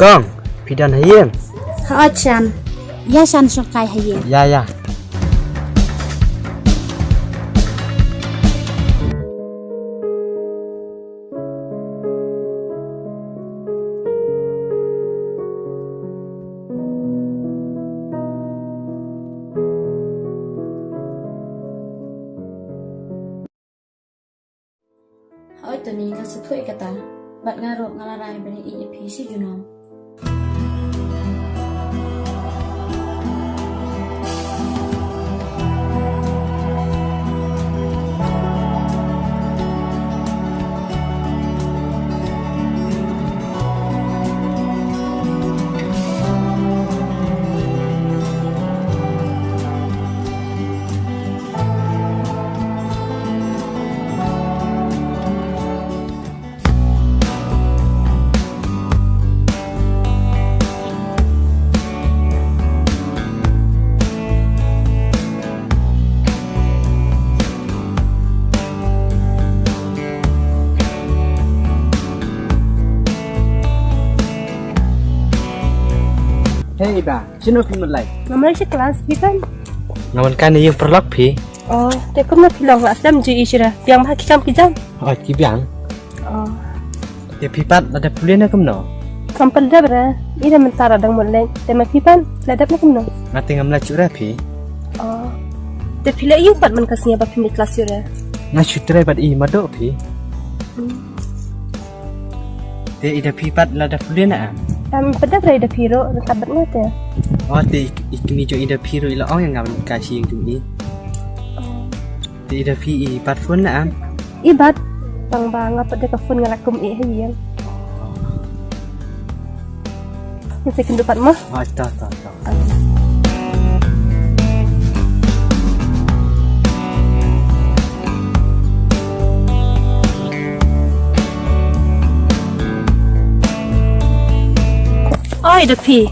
Kong, pidan hayem. Họ chan, ya chan song kai haye. Ya. Hỏi tụi mình có sự thuê cả ta, bạn nga rộn nga la rai bên ý phí xí you know. Hey ba, sino pi malay? Naman siya kelas, kan? Naman kan yung perlak pi. Oh, teko na pilang asam ji isira. Yang mah kicam pijam. Oh, kibiang. Oh, Dia pipat ada pulian na kumno. kampal dah bera. Ida mentara dang mulai. Tema pipan, ladap na kumno. Ngati ngamla cura pi. Oh, te pila iu pat man kasnya ba pimit kelas yura. Nga cutra bat i madok pi. Dia ida pipat lada pulian na am. Pada bera ida piro, tabat ngata. Oh, dia ikni jo ida piro ila ong yang ngawan kasi yung tumi. Dia ida pi i pat phone na am. Ibat, bang pada kafun ngalakum hayang. Yang saya kendupat mah. Oh, ta. Oh, ida pi.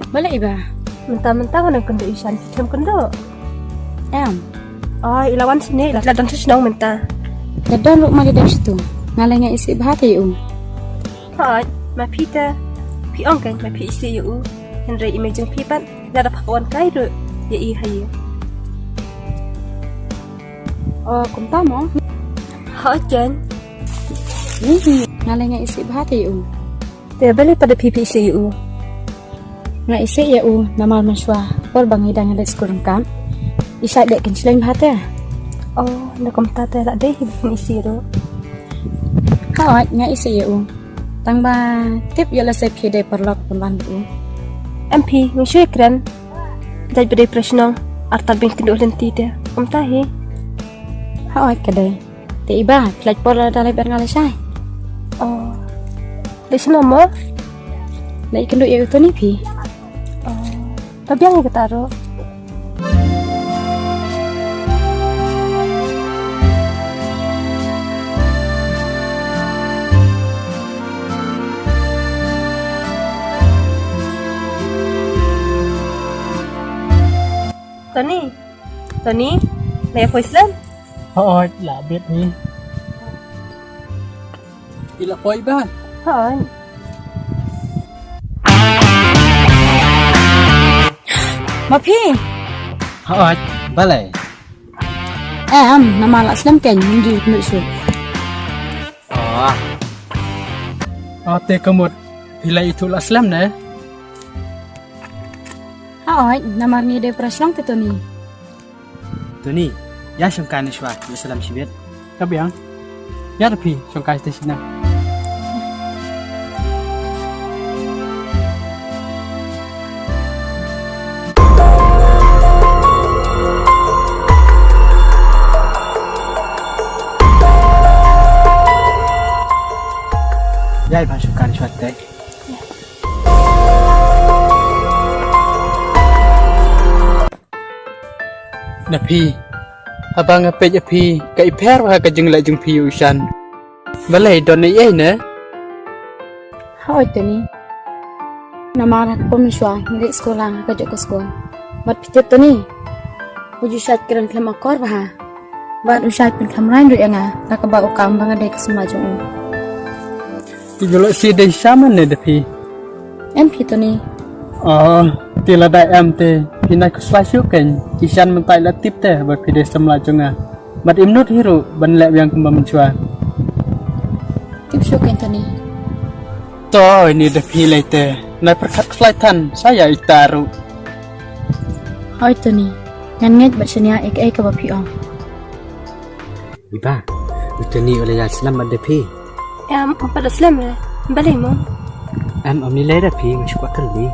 Bala iba, Mentah-mentah kan kendo isan kicam kendo. Oh, ilawan sini, ladang sesenang mentah. kadang ruk mali dari situ, ngalai nga isi bahati yung. Hai, ma pita. Pi ong kan ma pi isi yu. Henry imajeng pipat, ladap hakawan kai ru. Ya i hayu. Oh, kumta mo, Hai jan. ngalai nga isi bahati yung. Dia balik pada pipi isi yu. Nga isi ya u, namal maswa, por bang hidang ada sekurang kam. Isa dek kincilin bahati. Oh, nakom tata tak deh hibang isi ru. Kawat nga isi ya u. Tang ba tip yala sa pide perlok pemban u. MP, ngisyo ekran. Dai pada presno. Artal bin kendo lenti dia. Tahi. Kawat kadai. Ti iba, plaj por la dalai ber ngalai sai. Oh. Lesno mo? Lai kendo ya uto ni pi. Oh. Tapi yang ketaro. Tony, naya po Islam? Oo, labit ni. Ila po iba. Haan. Mapi, Oh, balay. namal aslam ken hindi nusu. Oh, Ate kamot. Pila itu aslam na. Kawat, namar ni depresyon tito ni. tu ni. Ya syangkan iswa, ya salam sibit. Kabiang. Ya tapi songkai station na. Ya iba syangkan iswa teh. Napi. Abang ngapet api kai per wa ka jeng la jeng pi usan. Balai don ni ai na. Kawat tani. Namar pemiswa ngirik sekolah kerja ke sekolah. Bat pitip tani. Uju syat kiran klem akor bah. Bat usyat pun klem lain ru nga. Tak ba ukam bang ada kesemajung. Tijolo si dai sama na dapi. em phi to ni ti la dai em te pi nai ku swa shu ken isan men tai la tip te ba pi de sam la chunga bat im not hiro ban le yang kum ban chua tip shu ken to ni to ini de pi le te nai perkat flight tan saya itaru hoi to ni ngan nget ba chania ek ek ka ba phi ong Iba, utani oleh ya selam ada pi. Em pada Islam le. Balai mo. Am ni leh dah pi masuk akal ni.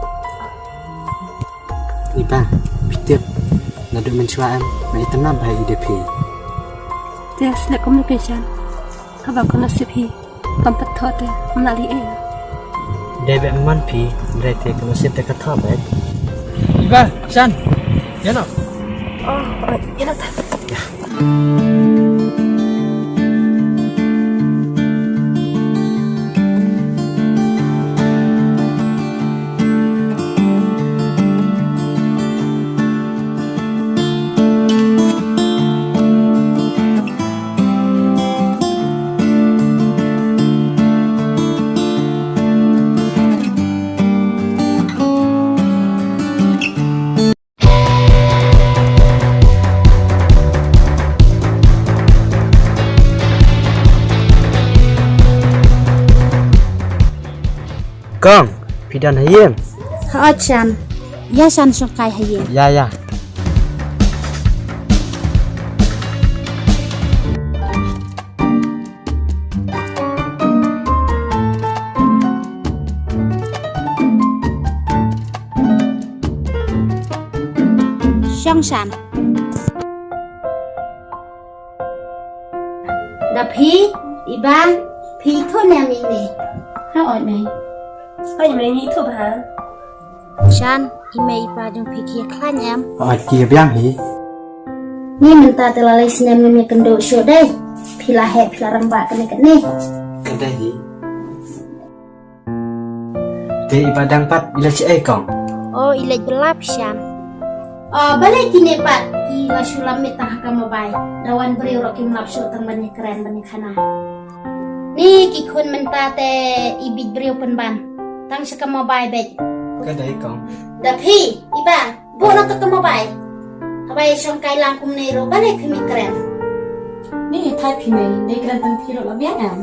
Iba, pitip. Nadu mencua am, mai tenam bahai ide pi. Dia selek communication. Abang kena sipi. Kampat thote menali Debek man pi, berarti kena sip dekat top eh. Iba san ya no Oh, ya nak. Kong, pidan hayem. ha chan ya san so kai haye Ya. Song san da phi iban phi thon ya mi ni ha oi mai Kau yang ni tu bah. san email pa jong phi kia khlan em Oh, kia biang hi. ni minta telalai sinem ni kendo show dai pila he pila ramba kene kene Kedai hi. Te ibadang pat bila cik kong. oh ilaj belap san balik kini pat ki la sulam mi tah ka mobile dawan beri ro kim lap show tang banyak keren banyak khana ni ki khun minta te ibig beri pen ban tang sa ka mobile bet Kedai kong. da phi iba bo na ka mobile habai song kai lang kum nei ro balik kimi keren ni thai phi mai dei keren tang phi ro la biang am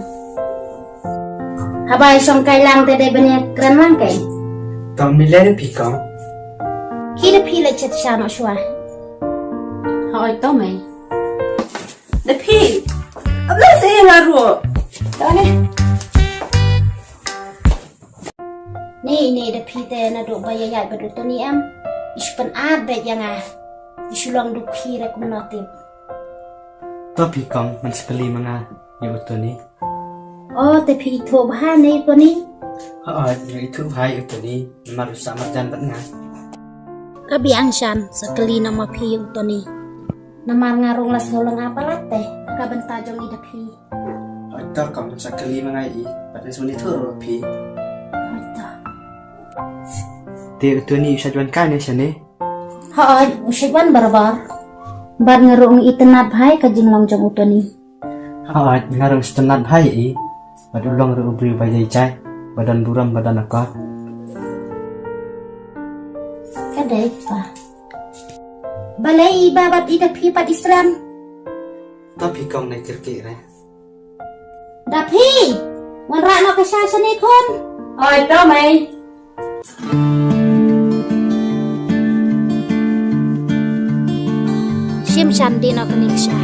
habai song kai lang te dei banyak keren lang kai Kong ni leh pi kong. Kira pila chat sama shwa. Hoi to mai. Tapi, abang saya ngaruh. Tone. Ni da pite na do baya ya bedu to ni am. Ispan abe yang isulong du kira kum notim. Tapi kong man sekali mga ya utani. Oh, te pi to bah ni ko ni. Oh, ya itu hai utani. Maru sama jan bat nga. Kabiang san sekali nama pi yung to ni. Namar ngarong las holong apa latte. Kabenta jong ida pi. Oh, itu kong sekali mga i. Pada suni tu pi. Hoita. Te utani usah juan kan ya sini. Hoi, usibwan barbar. Bar ngarong itenat hai ka jinglong jong to ni. Oh, ngarang setenat hai i. Pada ulong ru ubri bajai cai. Badan buram badan akot. Kadai pa. Balai babat ida pipat Islam. Tapi kong naik kira-kira. Dapi, wanra no kasasa ni kon. Oi, tu mai. Sim sandi no kanisha.